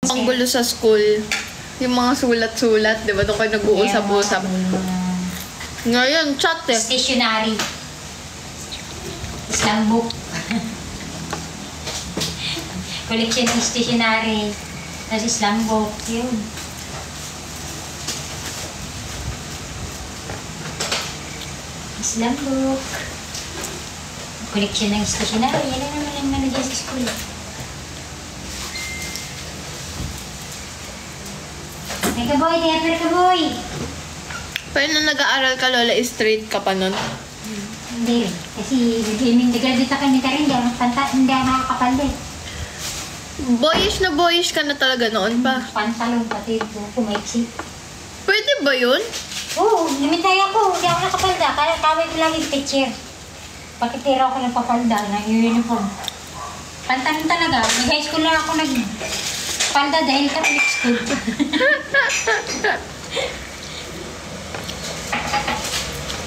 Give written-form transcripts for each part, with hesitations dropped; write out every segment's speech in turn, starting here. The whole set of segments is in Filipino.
Ang gulo sa school. Yung mga sulat-sulat, di ba? Doon kayo nag-uusap-usap. Ngayon, chat eh. Stationary. Slang book. Collection ng stationary. Tapos slang book. Yun. Slang book. Collection ng stationary. Yan naman lang naman dyan sa school. Ay, kaboy, theater kaboy! Pero nung nag-aaral ka, Lola, straight ka pa nun? Hindi. Kasi nag-graduate ako ni Karin, hindi ako makakapal din. Boyish ka na talaga noon pa. Pantalon pati buko, maiksi. Pwede ba yun? Oo, limitay ako. Hindi ako nakapalda. Kaya kaway ko lagi teacher. Pakitira ako ng papalda na uniform. Pantalon talaga. Nag-high school lang ako nagpalda dahil Catholic school.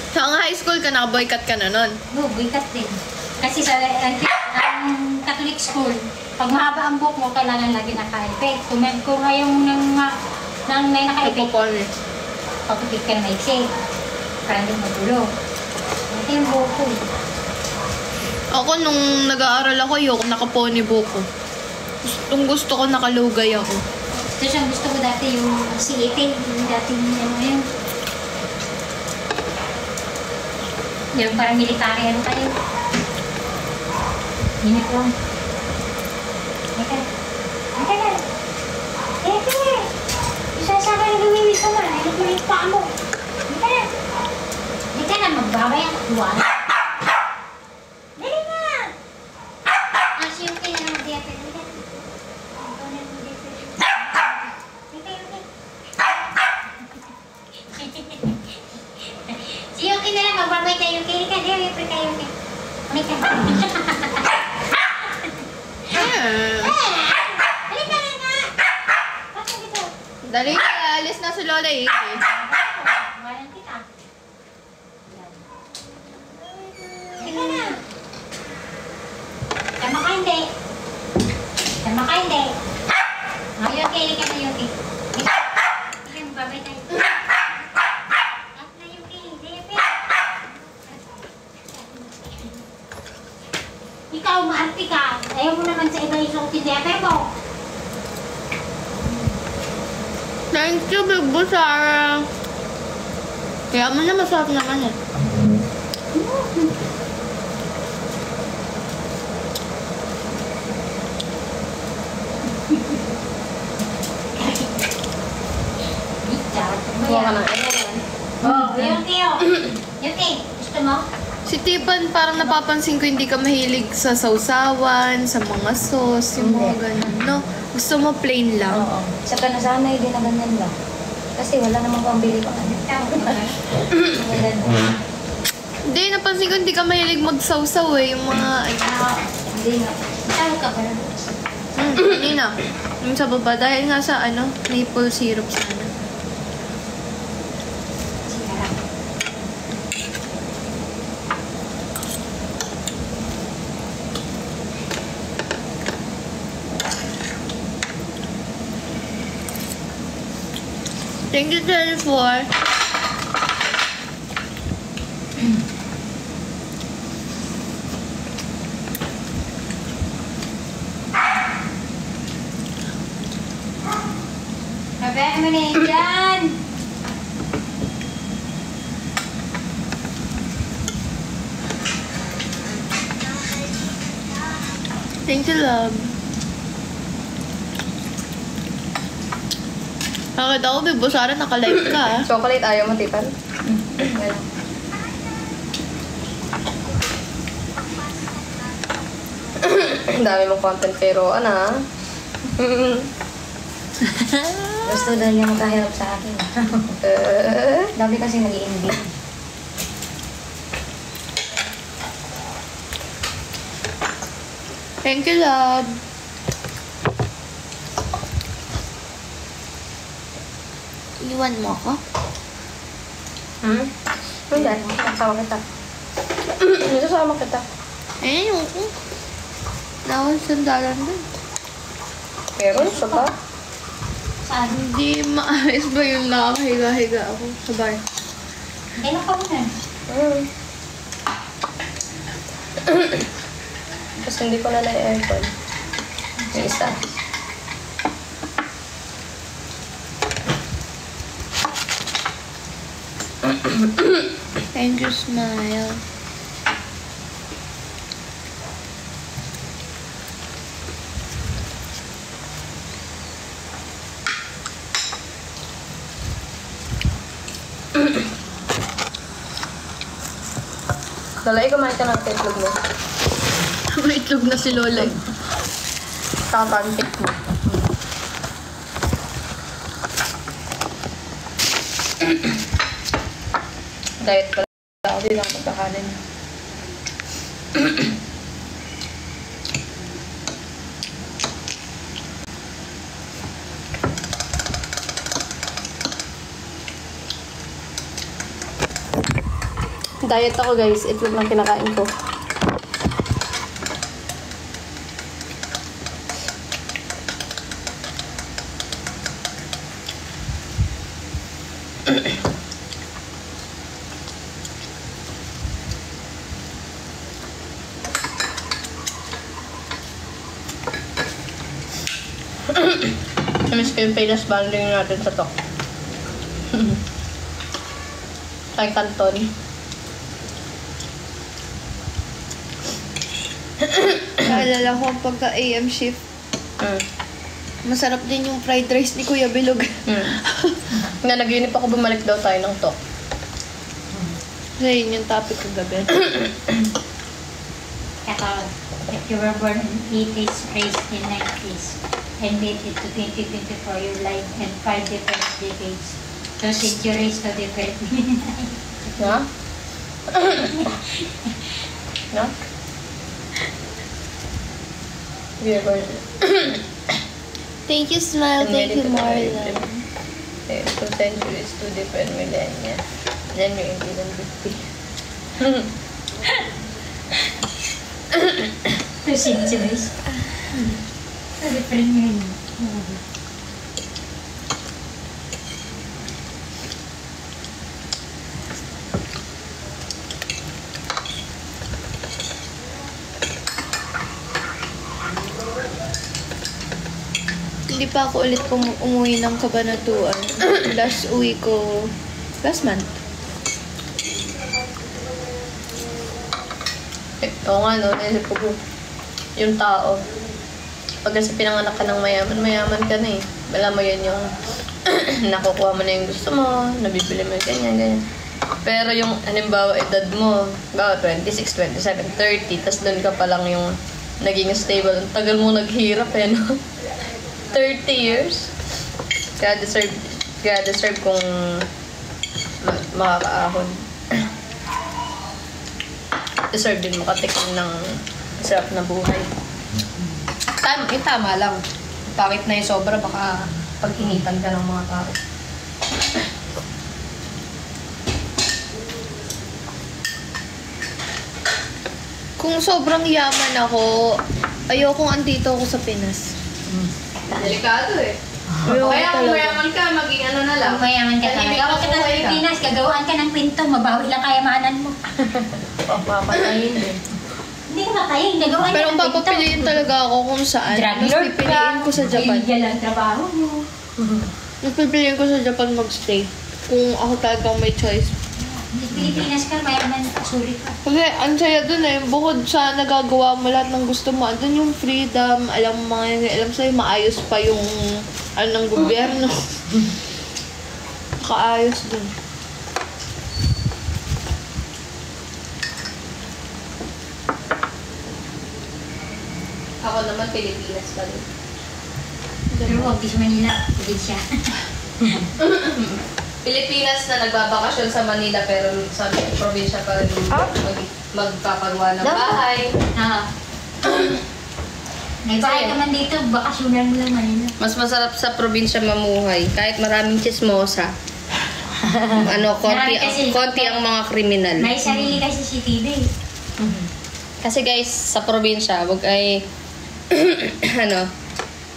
So, ang high school ka, naka-boycott ka na nun? Oo, boycott din. Kasi sa ang Catholic school, pag mahaba ang buhok mo, kailangan lagi naka-effect. Kung ayaw mo nang may naka-effect, pagpipit ka na maiksi. Para hindi magulo. Ito yung buhok ko. Ako, nung nag-aaral ako, yung nakapony buhok ko. Gusto ko nakalugay ako. Ito siyang gusto ko dati yung C18, yung dati yung yun. Yung parang military, ano kayo? Uniform. Teka. Isasaka na gawin ka man. Ano ko yung paa mo? Teka na, magbabay ang kuwan. Dali nga! Kasi yung kailangan mo diya, pero dali. Si Yuki na lang, magbabay tayo. Kaya ka, di yung kayo. May ka. Dali na, alis na si Lola eh. Walang kita. Teka na. Tama ka hindi. Ngayon, kaya ka na Yuki. Sige, magbabay tayo. Ikaw, maarte ka. Ayaw mo naman sa iba yung suotin diaper mo. Thank you, Big Boss Sarah. Kaya mo na masarap naman eh. Kuha ka na. Yuki, gusto mo? Si Tipan, parang napapansin ko hindi ka mahilig sa sausawan, sa mga sauce, yung mga ganun, no? Gusto mo plain lang? Oo. Saka nasanay din na ganyan lang. Kasi wala namang pambili ko. Hindi, napansin ko hindi ka mahilig magsawsaw eh, yung mga, Hindi nga. Tawag ka ba? hindi na. Yung sa baba, dahil nga sa, maple syrup sana. Thank you, 24. Babay mo na yun dyan. Thank you, love. Bakit ako, Bibo? Sara, naka-live ka, ah. Chocolate ayaw mo, Tipan? Wala. Ang dami mong content pero gusto daw niya magkahirap sa akin. Dami kasi nag-i-invite. Thank you, love. Iwan mo ako? Hindi. Kasama kita. Kasama kita. Eh, yung Nawal sandalan din. Pero, isa pa. Saan? Hindi maayos ba yung nakakahiga-higa ako sa bar? Kailan ka muna? Tapos hindi ko na na-aircon. Yung isa. Thank you, smile. Lalay, kumain ka ng itlog mo. May itlog na si Lola. Tatantik mo. Diet ko lang ako din ang pagkakanin. Diet ako guys, itlog lang kinakain ko. Namiss ko yung Pinas banding natin sa Tok. Kay Canton. Naalala ko pagka AM shift, masarap din yung fried rice ni Kuya Bilog. Nga, nag-unip ako bumalik daw tayo ng Tok. Kasi yun yung topic kagabi. Ito, if you were born in 80s, raised in 90s, and made it to 2024, your life and 5 different decades. 2 centuries to different No? No? We are born. Thank you, Smile. Thank you, Marla. 2 centuries, 2 different millennia. Then you're in 50. 2 centuries. To different meaning. Hindi pa ako ulit umuwi ng Cabanatuan. Last uwi ko, last month. Oo nga, no? Naisip ko yung tao. Pag kasi pinanganak ka ng mayaman ka na eh. Wala mo yan yung nakukuha mo na yung gusto mo, nabibili mo yung ganyan. Pero yung, halimbawa, edad mo, bawa 26, 27, 30, tas doon ka pa lang yung naging stable. Ang tagal mo naghirap eh, no? 30 years. Kaya deserve kong makakaahon. Deserve din makatikim ng sarap na buhay. Tama lang. Bakit na yung sobra, baka pag-initan ka ng mga tao. Kung sobrang yaman ako, ayokong andito ako sa Pinas. Delikado eh. Ayoko Kaya kung talaga. mayaman ka, maging ano na lang. Kung mayaman ka talaga. Tahimik Gawin ka ng buhay Pilipinas, gagawaan ka ng kwento, mabawi lang kayamanan mo. Papatayin eh. Hindi ka matayin, gagawaan Pero ka ng kwento. papapiliin talaga ako kung saan. Drug Mas lord pipiliin ko sa Japan. Illegal ang trabaho mo. Mas pipiliin ko sa Japan magstay. Kung ako talagang may choice. Sa Pilipinas ka, mayaman, sorry ka. Kasi ang saya dun eh, bukod sa nagagawa mo lahat ng gusto mo, andun yung freedom, alam sa'yo, maayos pa yung ng gobyerno. Kaayos dun. Ako naman, Pilipinas pa rin. Pero huwag di sa Manila, hindi siya. Pilipinas na nagbabakasyon sa Manila pero sa probinsya pa rin magpapagawa ng bahay. Nagbahay ka man dito, bakasyonan mo lang Manila. Mas masarap sa probinsya mamuhay kahit maraming chismosa. Konti ang mga kriminal. May sarili kasi si TV. Kasi guys, sa probinsya, wag ay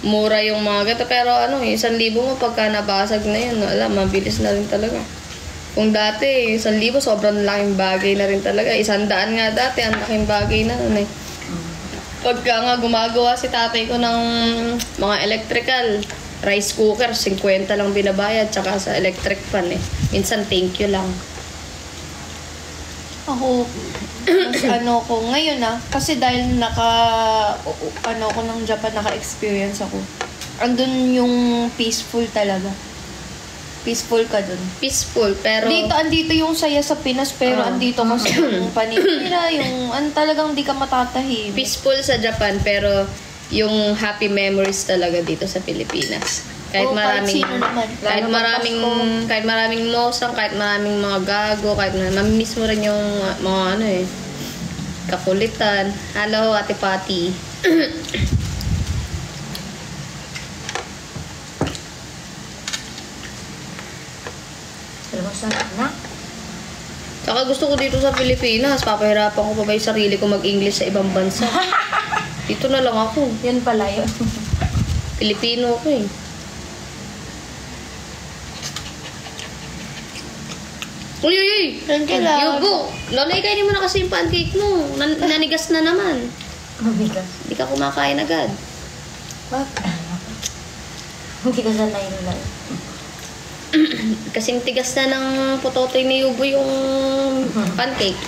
mura yung mga gato. Pero 1,000 mo pagka nabasag na yun, mabilis na rin talaga. Kung dati, 1,000 sobrang laking bagay na rin talaga. 100 nga dati, ang laking bagay na nun eh. Pagka nga gumagawa si tatay ko ng mga electrical, rice cooker, 50 lang binabayad, tsaka sa electric pan eh. Minsan, thank you lang. Ako, mas ko ngayon kasi dahil ko ng Japan, naka-experience ako. Andun yung peaceful talaga. Peaceful ka dun. Peaceful, pero... Andito yung saya sa Pinas, pero andito kasi yung paninira, yung talagang di ka matatahimik. Peaceful sa Japan, pero yung happy memories talaga dito sa Pilipinas. Kahit maraming mosang, kahit maraming mga gago, kahit mamimiss mo rin yung mga kakulitan. Hello, Ate Pati. Saka gusto ko dito sa Pilipinas, papahirapan ko pa ba yung sarili ko mag-English sa ibang bansa. Dito na lang ako. Yan pala yun. Pilipino ako eh. Uy! Thank you, love. Yugo! Lola, ikainin mo na kasi yung pancake mo. Nanigas na naman. Mabigas. Hindi ka kumakain agad. Bakit? Hindi ka sanay nila. Kasing tigas na ng pototoy ni Yubo yung pancake.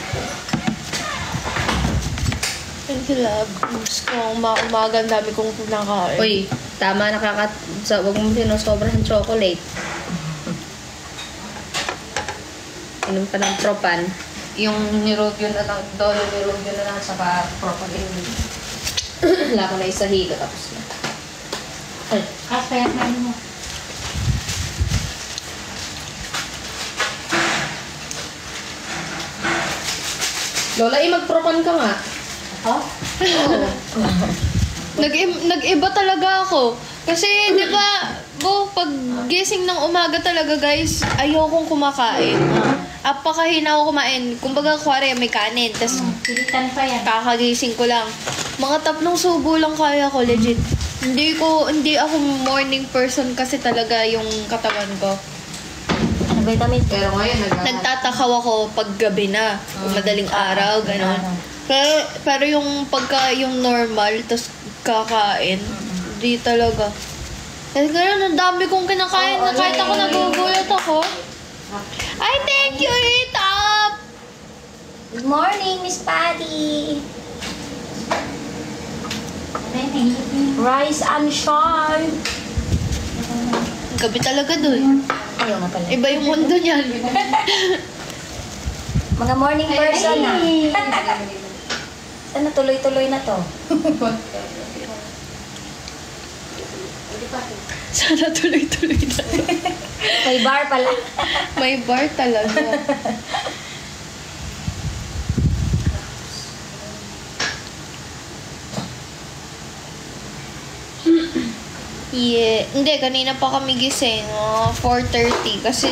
Thank you, love. Gusto ko umaga, ang dami kong pinakain. Uy, tama, huwag mo sinosobrahan chocolate. Inom ka ng propan. Yung nirogyo na lang, nirogyo na lang saka propan. Wala ko na isa hilo, tapos na. Kaya na mo. Lola, mag-propan ka nga. Oh? Oo. Nag-iba talaga ako. Kasi, di ba, pag gising ng umaga talaga, guys, ayokong kumakain. Apakahina ako kumain. Kumbaga, kuwari, may kanin. Tapos, Pilitan pa yan. kakagising ko lang. Mga 3 subo lang kaya ko, legit. Hindi ako morning person kasi talaga yung katawan ko. Ano vitamin? Pero ngayon, Nagtatakaw ako pag gabi na. Madaling araw, gano'n. Pero yung pagka yung normal, tapos kakain, di talaga. Kasi gano'n, ang dami kong kinakain na kahit ako nagugulat ako. Ay, thank you, eat up! Good morning, Miss Patty. Rise and shine. Gabi talaga dun. Ayaw nga pala. Iba yung mundo niyan. Mga morning person na. Sana tuloy-tuloy na to. Sana tuloy-tuloy na. May bar pala. May bar talaga. Yeah. Hindi, kanina pa kami gising. 4:30. Kasi,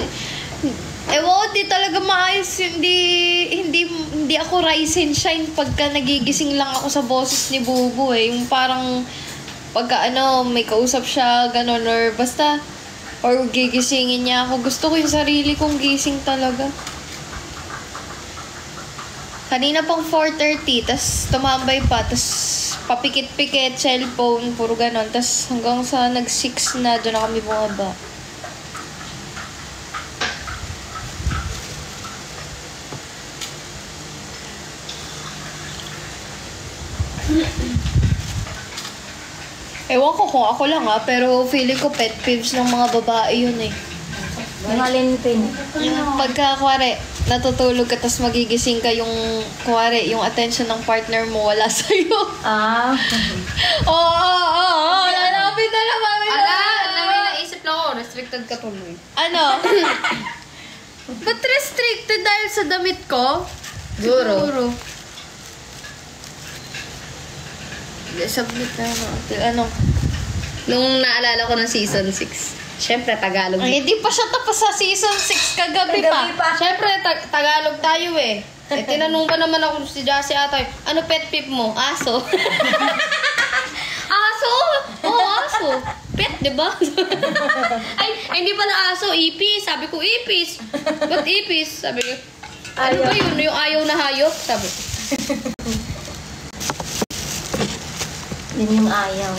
di talaga maayos. Hindi ako rise and shine pagka nagigising lang ako sa boses ni Bubu eh. Yung parang, pagka may kausap siya, gano'n, or basta, or gigisingin niya ako. Gusto ko yung sarili kong gising talaga. Kanina pang 4:30, tas tumambay pa, tas papikit-pikit, cellphone, puro ganon. Tas hanggang sa nag-6 na, doon na kami bumaba. Ewan ko kung ako lang pero feeling ko pet peeves ng mga babae yun eh. Yung alinpin. Yung pagka, kuwari, natutulog ka tapos magigising ka yung, kuwari, yung attention ng partner mo wala sa'yo. Oo. Lalapit na naman. May naisip lang ako. Restricted ka tuloy. Ano? Ba't restricted dahil sa damit ko? Siguro. Submit na ano. Nung naalala ko ng season 6, syempre Tagalog. Ay, hindi pa siya tapos sa season 6 kagabi pa. Syempre Tagalog tayo eh. Tinanong pa naman ako si Jassy ata, ano pet peeve mo? Aso. Aso? Oo, aso. aso. Pet, di ba? Ay, hindi pala aso, ipis. Sabi ko, ipis. Ba't ipis? Sabi ko, ano ba yun? Yung ayaw na hayop? Sabi ko. Yun yung ayaw.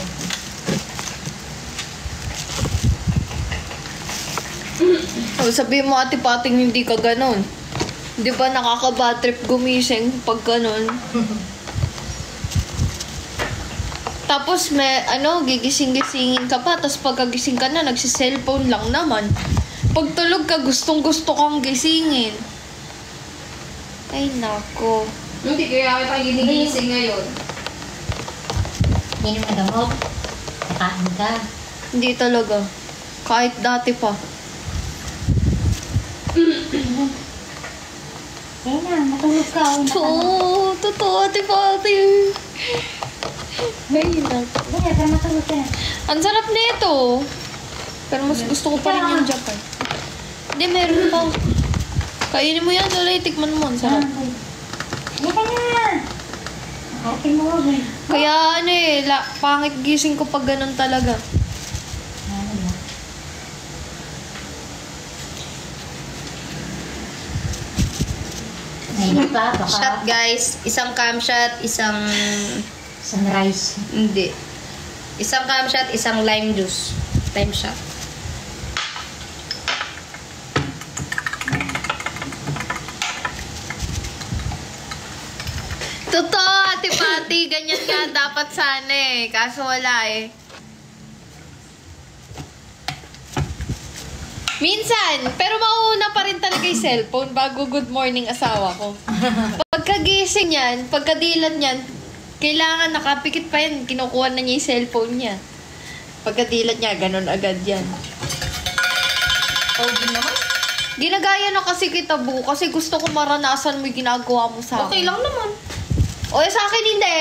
Sabihin mo, Ate Pating, hindi ka ganon. Di ba nakaka-bad trip gumising pag ganon? Tapos may, gigising-gisingin ka pa, tapos pagkagising ka na, nagsiselfone lang naman. Pag tulog ka, gustong-gusto kang gisingin. Ay, nako. Hindi kaya kita ginigising ngayon. Yan yung magamot. Nakain ka. Hindi talaga. Kahit dati pa. Kaya na, matulog ka. Totoo, Ate Pating. Ay, nako. Kaya ka matulog ka na. Ang sarap nito. Pero mas gusto ko pa rin yung Japan. Hindi, meron pa. Kainin mo yan, Lolay. Tikman mo. Ang sarap. Kaya ka na. Okay mo, okay. Kaya pangit gising ko pag ganun talaga. Ngayon pa, baka Shot guys. Isang cam shot, isang... sunrise. Hindi. Isang cam shot, isang lime juice. Lime shot. Totoo, Ate Pati. Ganyan nga dapat sana eh. Kaso wala eh. Minsan, pero mauuna pa rin talaga yung cellphone bago good morning asawa ko. Pagkagising yan, pagkadilat niyan, kailangan nakapikit pa yan. Kinukuha na niya yung cellphone niya. Pagkadilat niya, ganun agad yan. Oh, naman. Ginagaya na kasi kita, Bu, kasi gusto ko maranasan mo yung ginagawa mo sa akin. Okay lang naman. O, sa akin hindi.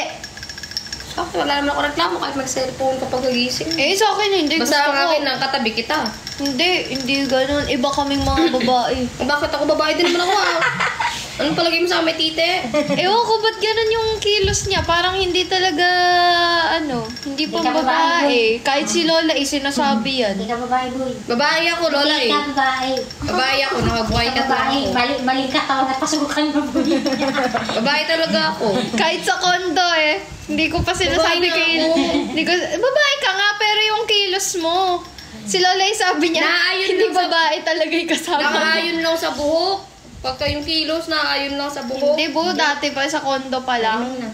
Okay, wala naman ako reklamo kahit mag-cellphone kapag nagising. Eh, sa akin hindi. Basta Gusto ang ko. akin, nakatabi kita. Hindi ganun. Iba kaming mga babae. Bakit ako babae din naman ako Anong palagay mo sa akin, may tite? Ewan ko, ba't ganun yung kilos niya? Parang hindi talaga, hindi pang Hindi ka babae, babae. Kahit si Lola, sinasabi yan. Hindi ka babae, boy. Babae ako, Lola Hindi ka babae. Babae ako, nakabuhay ka Babae. ako. Mali ka tao na pasukan mo, boy. Babae talaga ako. Kahit sa kondo hindi ko pa sinasabi Babae na kay... ako. Hindi ko, babae ka nga, pero yung kilos mo. Si Lola, sabi niya, Naayon hindi lang sa- babae talaga yung kasama. Nakaayon lang sa buhok. Pagka yung kilos, nakaayon lang sa buhok. Hindi, Bu, dati pa sa kondo pa lang. Ano na?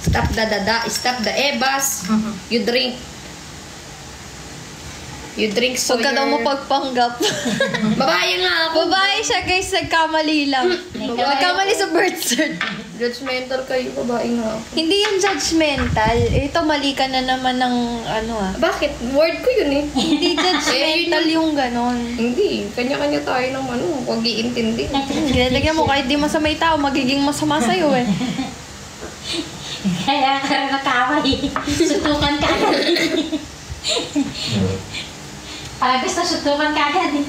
Stop the dada, stop the ebas. You drink. You drink so Huwag ka daw mo pagpanggap. Babae nga ako. Babae siya, guys, nagkamali lang. Nagkamali sa birth cert. Judgmental kayo, babae nga ako. Hindi yung judgmental. Ito, mali ka na naman ng Bakit? Word ko yun eh. Hindi judgmental yung ganon. Hindi. Kanya-kanya tayo ng huwag iintindi. Ginalagyan mo, kahit di masama yung tao, magiging masama sa'yo eh. Kaya ka rin nakaway. Sutukan ka agad. Para gusto sutukan ka agad eh.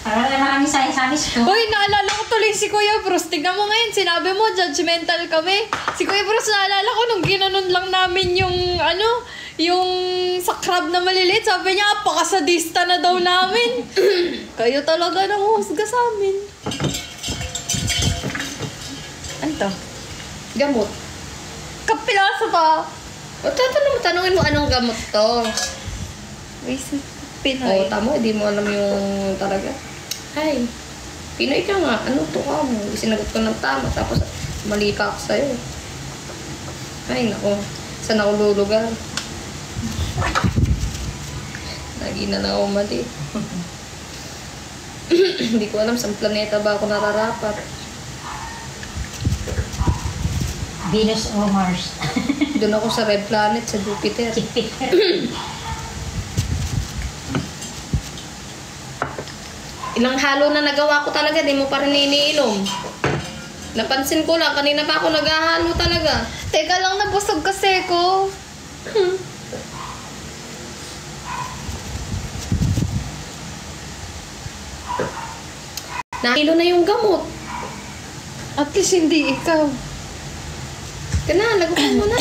Para maraming sabi sutukan. Uy, naalala ko tuloy si Kuya Bruce. Tignan mo ngayon, sinabi mo, judgmental kami. Si Kuya Bruce, naalala ko nung ginanon lang namin yung, yung sa crab na maliliit. Sabi niya, apakasadista na daw namin. Kayo talaga nang husga sa amin. Ano to? Gamot. Kapilasa pa. O, tanungin mo anong gamot to. Basic O, Pinoy. tama, hindi mo alam yung talaga. Ay, Pinoy ka nga. Ano to ka mo? Sinagot ko ng tama, tapos mali pa ako sa'yo. Ay, nako. Saan ako lulugar? Lagi na ako mali. Hindi ko alam saan planeta ba ako nararapat. Venus o Mars. Doon ako sa red planet, sa Jupiter. Ilang halo na nagawa ko talaga, di mo pa rin iniinom. Napansin ko lang, kanina pa ako naghahalo talaga. Teka lang, nabusog kasi ko. Nahilo na yung gamot. At least hindi ikaw. ka na, laguan mo na.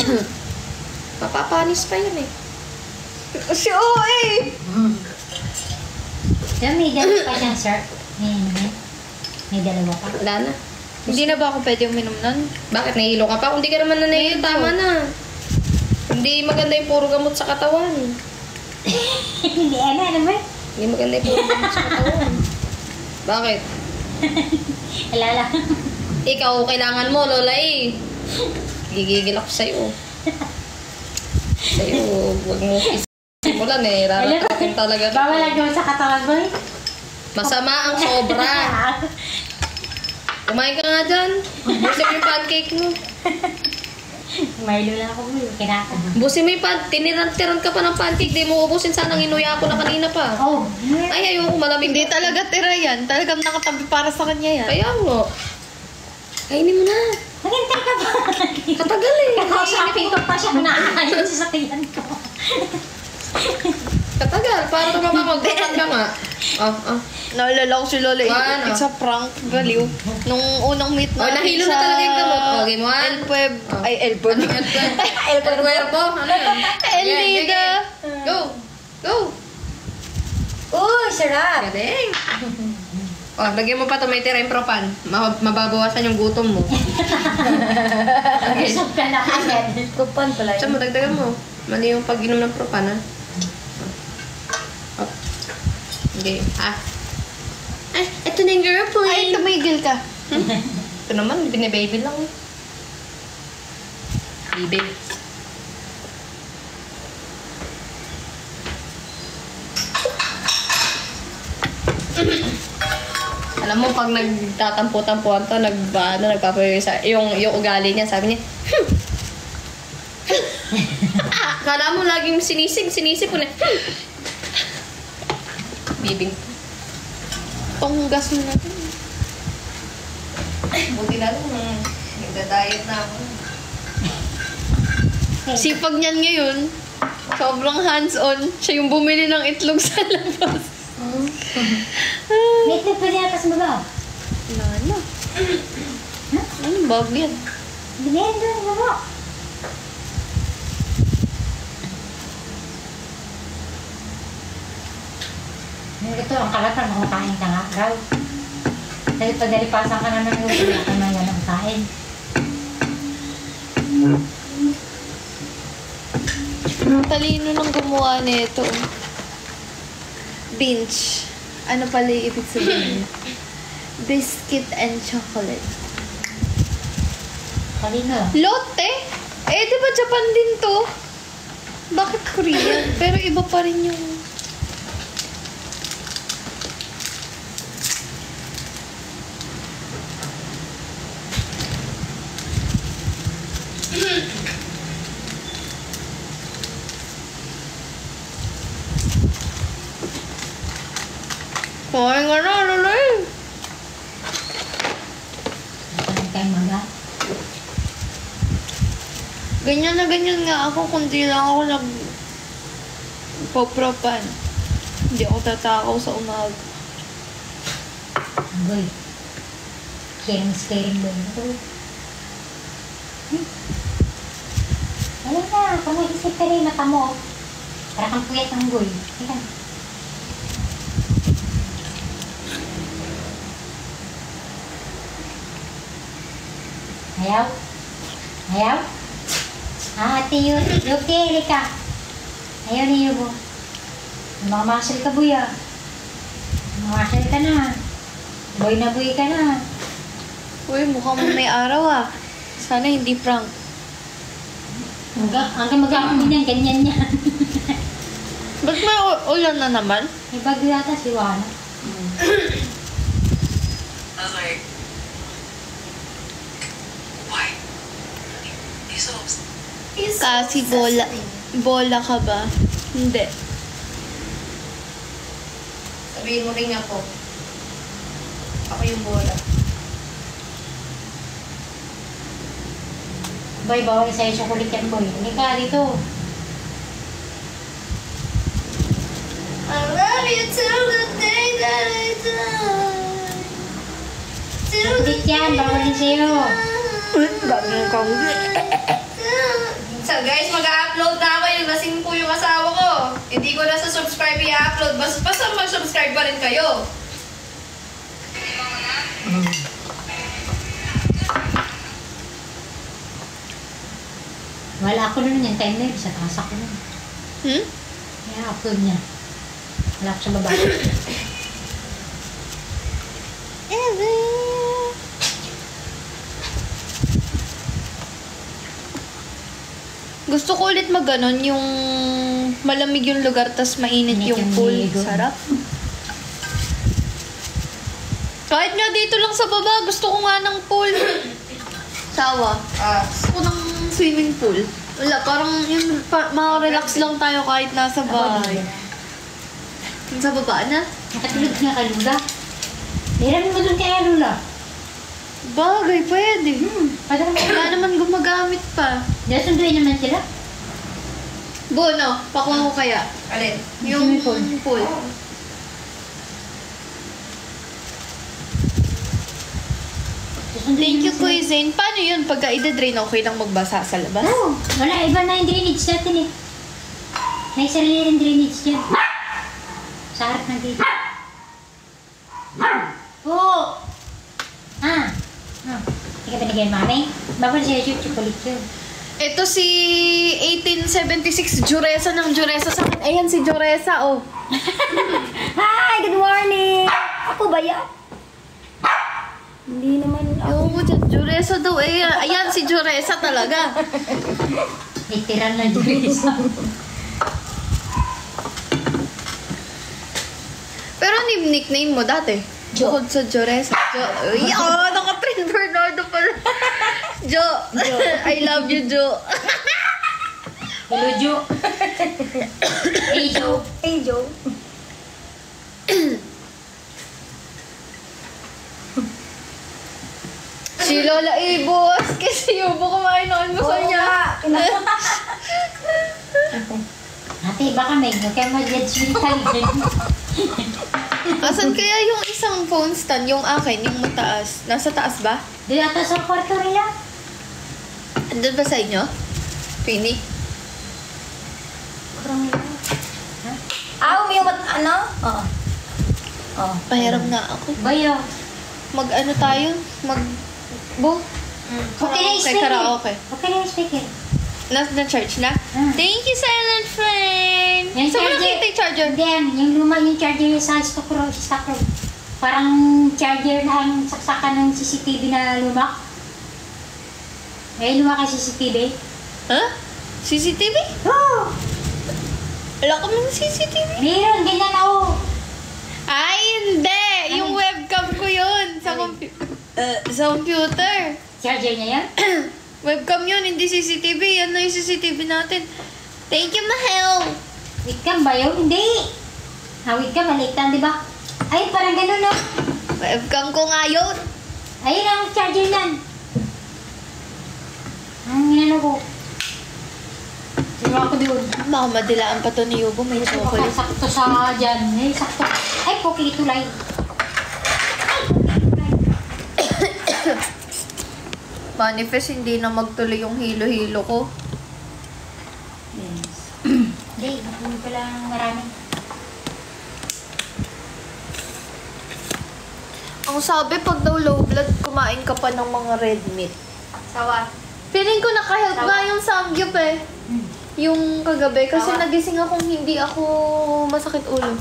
Mapapanis pa yan eh. Si OA! Diba may dalawa pa siyang sir? May dalawa pa. Wala na. Hindi na ba ako pwede uminom nun? Bakit nahihilo ka pa? Kung di ka naman na nahihilo, tama na. Hindi maganda yung puro gamot sa katawan. Hindi, ano ba? Hindi maganda yung puro gamot sa katawan. Bakit? Alala. Ikaw, kailangan mo, Lola eh. Gigigil ako sa'yo. Sa'yo, huwag mo isimulan eh. Raratakin talaga. Bawal lang gawin sa katawan mo eh. Masama ang sobra. Kumain ka nga dyan. Busin mo yung pancake mo. Milo lang ako mo. Kinakain. Busin mo yung tiniran-tiran ka pa ng pancake. Di mo ubusin, sanang inuya ako na kanina pa. Oh. Ay, ayoko, malamig. Hindi talaga tira yan. Talagang nakatabi para sa kanya yan. Kaya mo. Kainin mo na. Maghintay ka pa. Katagal eh. Kakausapin ko pa siya na ayaw sa sakilan ko. Katagal. Para tumama magdakan ka nga. Naalala ko si Lola. One, It's a prank. Baliw. Nung unang meet Oh, natin nahilo na talaga yung gamot. Oh, game one. El Pueb. Ay, El Pueb. El Cuerpo. Ano yun? El Nida. Go. Go. Uy, sarap. Galing. Oh, lagyan mo pa ito. May tira yung propan. Mababawasan yung gutom mo. Busog ka na agad. Propan pala yun. Saan mo, dagdagan mo. Mali yung pag-inom ng propan, ha? Oh. Okay. Ay, ito na yung girl point. Ay, tumigil ka. Ito naman, binibaby lang. Baby. Alam mo, pag nagtatampo-tampuan to, nagpapayoy sa, yung ugali niya, sabi niya, kala mo laging sinisig ko na, bibing. Tunggas mo na. Buti na lang, nagda-diet na ako. Sipag niyan ngayon. Sobrang hands-on. Siya yung bumili ng itlog sa labas. May itlog pa niya pas mo ba? Wala na. Anong bag yan? Bigyan doon mo ba? Ito, ang kalatan, kumakain ka nga, raw. Dahil padalipasan ka na ng ulo, ka na yan ang kain. Talino nang gumawa nito. Binge. Ano pala yung ibig sabihin? Biscuit and chocolate. Kanino? Lotte? Eh, di ba Japan din to? Bakit Korean? Pero iba pa rin yung... Kumain nga na, Lola. Kain kayo maga. Ganyan na ganyan nga ako kung di lang ako popropan. Hindi ako tatakaw sa umaga. Boy. Caring boy. Alam na, kung mag-isip ka rin mata mo. Para kang puyat ng boy. Ika. Ayaw? Ayaw? Ate yun. Lupi, Erika. Ayaw niyo po. Mamamasal ka, boy, ah. Mamamasal ka na. Boy na boy ka na. Uy, mukhang may araw ah. Sana hindi prank. Hanggang mag-aamon yan, ganyan yan. Ba't may ulan na naman? May bagyo yata si Wana. Alert. Why? Kasi bola ka ba? Hindi. Sabihin mo rin ako. Ako yung bola. Boy, bawal sa'yo chocolate yan, boy. Hindi ka dito. I love you till the day that I die. Chocolate yan, bawal din sa'yo. So guys, mag-upload na ako. Yung lasing po yung asawa ko. Hindi ko na sa subscribe i-upload. Basta mag-subscribe pa rin kayo. Wala ako nun yung time na yun. Sa taas ako nun. Hmm? Kaya upload niya. Wala ako sa baba. Gusto ko ulit mag-ganon, yung malamig yung lugar, tas mainit Init yung yung pool. niligo. Sarap. Kahit nga dito lang sa baba, gusto ko nga ng pool. Sawa. Gusto ko ng swimming pool. Wala, parang yung ma-relax lang tayo kahit nasa bahay. Yung sa baba na? Nakatulog nga kay Lula. Hiramin mo dun kaya Lula. Bagay, pwede. Padala mo. Wala naman gumagamit pa. Nasunduin naman sila. Bono, pakuha ko kaya. Alin? Yung Swimming pool. Thank you, Kuya Zane. Paano yun? Pagka ida-drain, okay lang magbasa sa labas? Oo. Wala, iba na yung drainage natin eh. May sarili rin drainage dyan. Sa harap ng gate. Oo! Ah! Hindi ka binigyan, mami? Bakit siya yung chocolate yun? Ito si 1876 Juresa ng Juresa sa akin. Ayan si Juresa, oh. Hi! Good morning! Ako ba yan? Hindi naman ako. Yung Juresa daw, eh. Ayan si Juresa talaga. Literal na dress. Pero ano yung nickname mo dati? Bukod sa Juresa. Uy, oh, naka-print Bernardo pala. Jo. I love you, Jo. Hello, Jo. Hey, Jo. Hey, Joe. Si Lola Ibos. Kasi Yubo kumain ng almusal niya. Ate, baka may huwag kayo mag-judge mental. Asan kaya yung isang phone stand? Yung akin, yung mataas. Nasa taas ba? Doon ata sa kwarto nila. Andun ba sa inyo? Pini? Umiumat, ano? Oo. Oh. Pahiram na ako. Bayo. Mag-ano tayo? Bo? Okay na yung speaker. Karaoke. Okay na yung speaker. Na church na? Ah. Thank you, silent friend! Yung Saan mo charger- nakita yung charger? Hindi yan. Yung luma yung charger sa stock room. Parang charger na ang saksakan ng CCTV na luma. Eh, luma kay CCTV. Ha? CCTV? Oh! Wala kami ng CCTV. Meron, ganyan ako. Ay, hindi! Yung webcam ko yun. Sa computer. Charger niya yan? Webcam yun, hindi CCTV. Yan na yung CCTV natin. Thank you, Mahel! Webcam ba yun? Hindi! Webcam, maliktan, di ba? Ay, parang ganun, no? Webcam ko nga yun. Ayun ang charger yan. Ang ginano ko. Sino ako doon? Baka madilaan pa to ni Yubo. May Baka chocolate. sakto sa dyan. Eh, sakto. Ay, poki tulay. Manifest, hindi na magtuloy yung hilo-hilo ko. Yes. Hindi, hindi pala marami. Ang sabi, pag daw low blood, kumain ka pa ng mga red meat. Sawa. Feeling ko nakahelp nga yung samgyup eh. Yung kagabi. Kasi Tawa. nagising akong hindi ako masakit ulo.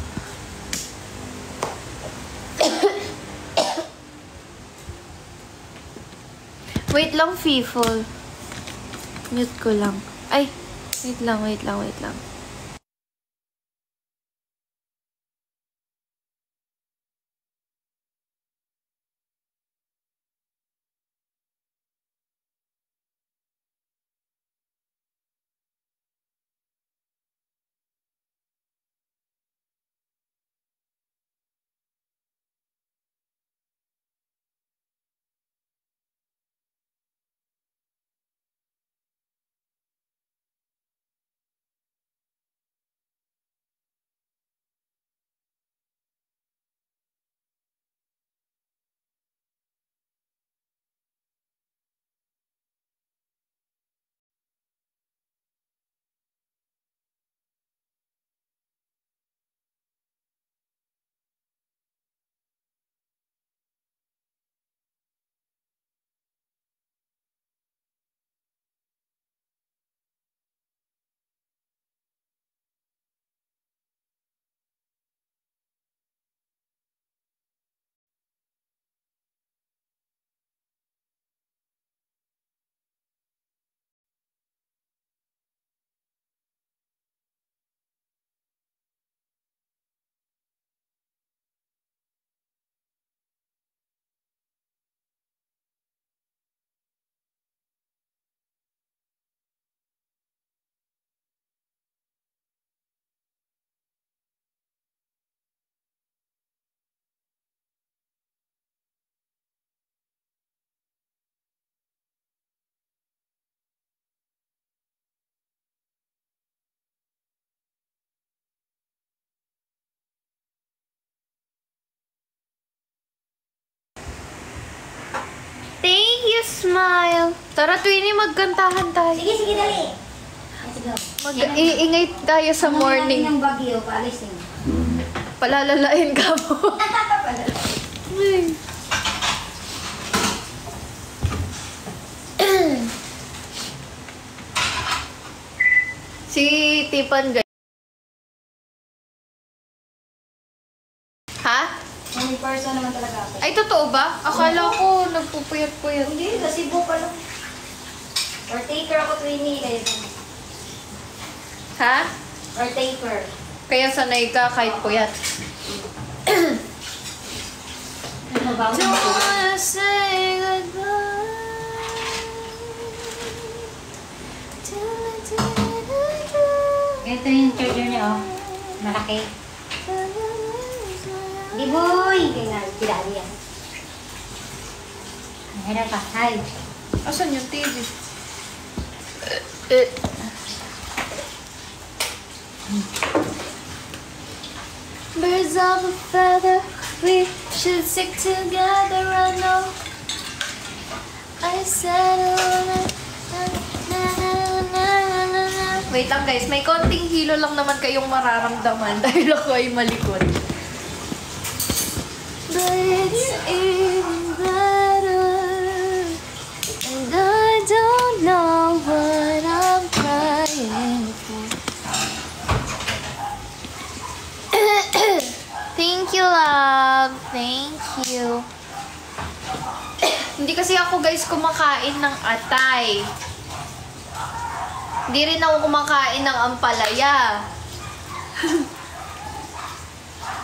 Wait lang, Fifol. Mute ko lang. Ay, wait lang. Thank you, Smile. Tara, Twinnie, magkantahan tayo. Sige, sige, dali. Let's go. Mag-iingay tayo sa morning. Ng bagyo, paalisin. Palalalain ka mo. Ay. Si Tipan, guys. Ha? May person naman talaga ako. Ay, totoo ba? Akala ko nagpupuyat-puyat. Hindi, kasi buka lang. Or taker ako, Twinnie. Kaya Ha? or taker. Kaya sanay ka kahit puyat. Mababaw Don't na po. wanna say goodbye. Ito yung charger niya, oh. Malaki. Di boy! Kaya kilali yan. Mahirap pa. Hi. Asan yung TV? Birds of a feather, we should stick together, I know. I said, wait lang guys, may konting hilo lang naman kayong mararamdaman dahil ako ay malikot. But it's even better, and I don't know what I'm crying for. Thank you, love. Thank you. Hindi kasi ako guys kumakain ng atay. Hindi rin ako kumakain ng ampalaya.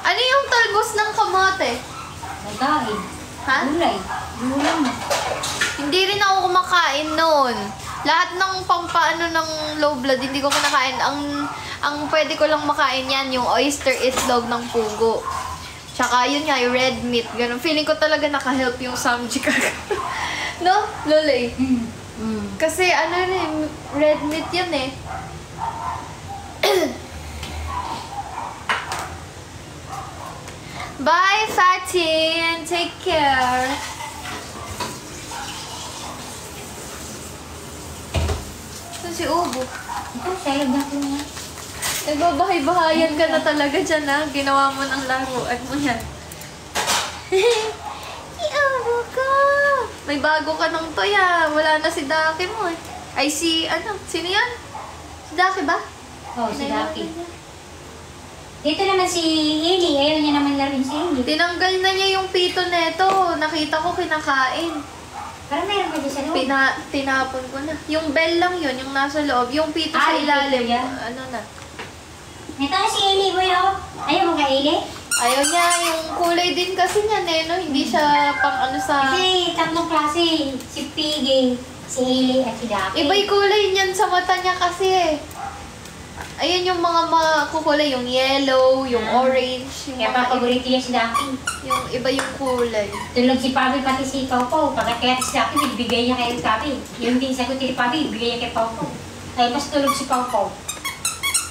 Ano yung talbos ng kamote? Nagkain. Ha? Gulay. Gulay mo. Hindi rin ako kumakain noon. Lahat ng pampaano ng low blood, hindi ko kinakain. Ang pwede ko lang makain yan, yung oyster itlog ng pugo. Tsaka yun nga, yung red meat. Ganun. Feeling ko talaga naka-help yung samjik. No? Lolay. Kasi ano rin, red meat yan eh. Bye, Fatty, and take care. Saan si Ubo? Ito, salad na po nga. Nagbabahay-bahayan ka na talaga dyan, ha? Ginawa mo ng laruan mo yan. Iubo ko! May bago ka ng toy, ha? Wala na si Daki mo, eh. Ay, sino yan? Si Daki ba? Oh, si Daki. Dito naman si Eli. Ayaw niya naman laruin si Eli. Tinanggal na niya yung pito neto. Nakita ko kinakain. Parang meron ka dyan sa loob. Tinapon ko na. Yung bell lang yun, yung nasa loob. Yung pito sa yung ilalim. pito yan. Ano na. Ito na si Eli, boy, oh. Ayaw mo ka, Eli? Ayaw niya, yung kulay din kasi niya, no? Hindi siya pang ano sa... Kasi tatlong klase. Si Piggy, si Eli, at si Daki. Iba'y kulay niyan sa mata niya kasi eh. Ayun yung mga kukulay, yung yellow, yung orange, yung Kaya mga paborito niya si Daki. yung iba yung kulay. Tulog si Papi pati si Pau Pau. Pagkakaya si Daki, bibigay niya kay Papi. Yung din sagot ni Papi, bibigay niya kay Pau Pau. Ay, mas tulog si Pau Pau.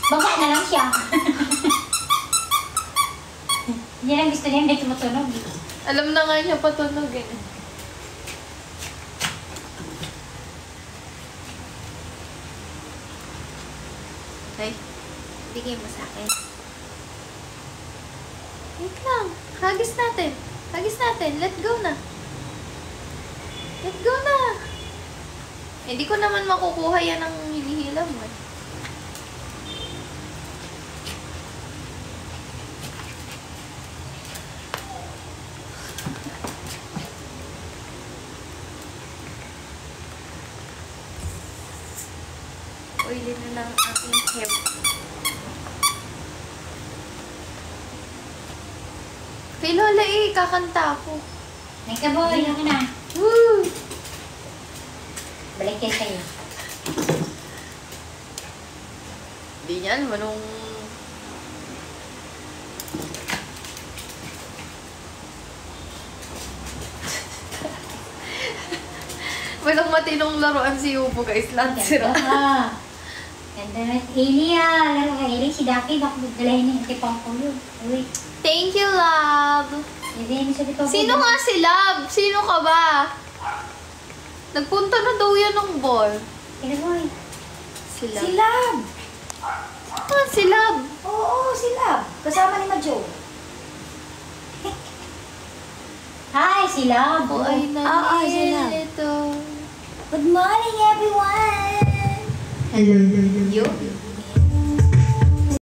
Baba na lang siya. Hindi lang gusto niya, hindi tumutunog. Alam na nga niya patunog eh. Ay, bigay mo sa akin. Wait lang. Hagis natin. Hagis natin. Let go na. Let go na. Hindi ko naman makukuha yan ng hinihila mo. Oily na lang aking hair. Kay Lola eh, kakanta ako. May kaboy, ako na. Woo! Balik kayo sa'yo. Di niya alam anong... Walang matinong laruan si Yubo guys. Lahat sira. Ganda na. Eli ah. Laro ka Eli. Si Daki. Baka magdalahin niya. Kay Pangpong yun. Uy. Thank you, love. Hindi, sabi ko. Sino nga si Love? Sino ka ba? Nagpunta na daw yan ng bar. Tingnan mo eh. Sila. Si Lab. Ah, si Lab. Oo, si Lab. Kasama ni Majo. Hi, si Lab. Ako ay Oo, sila. nalilito. Good morning, everyone! Hello. You?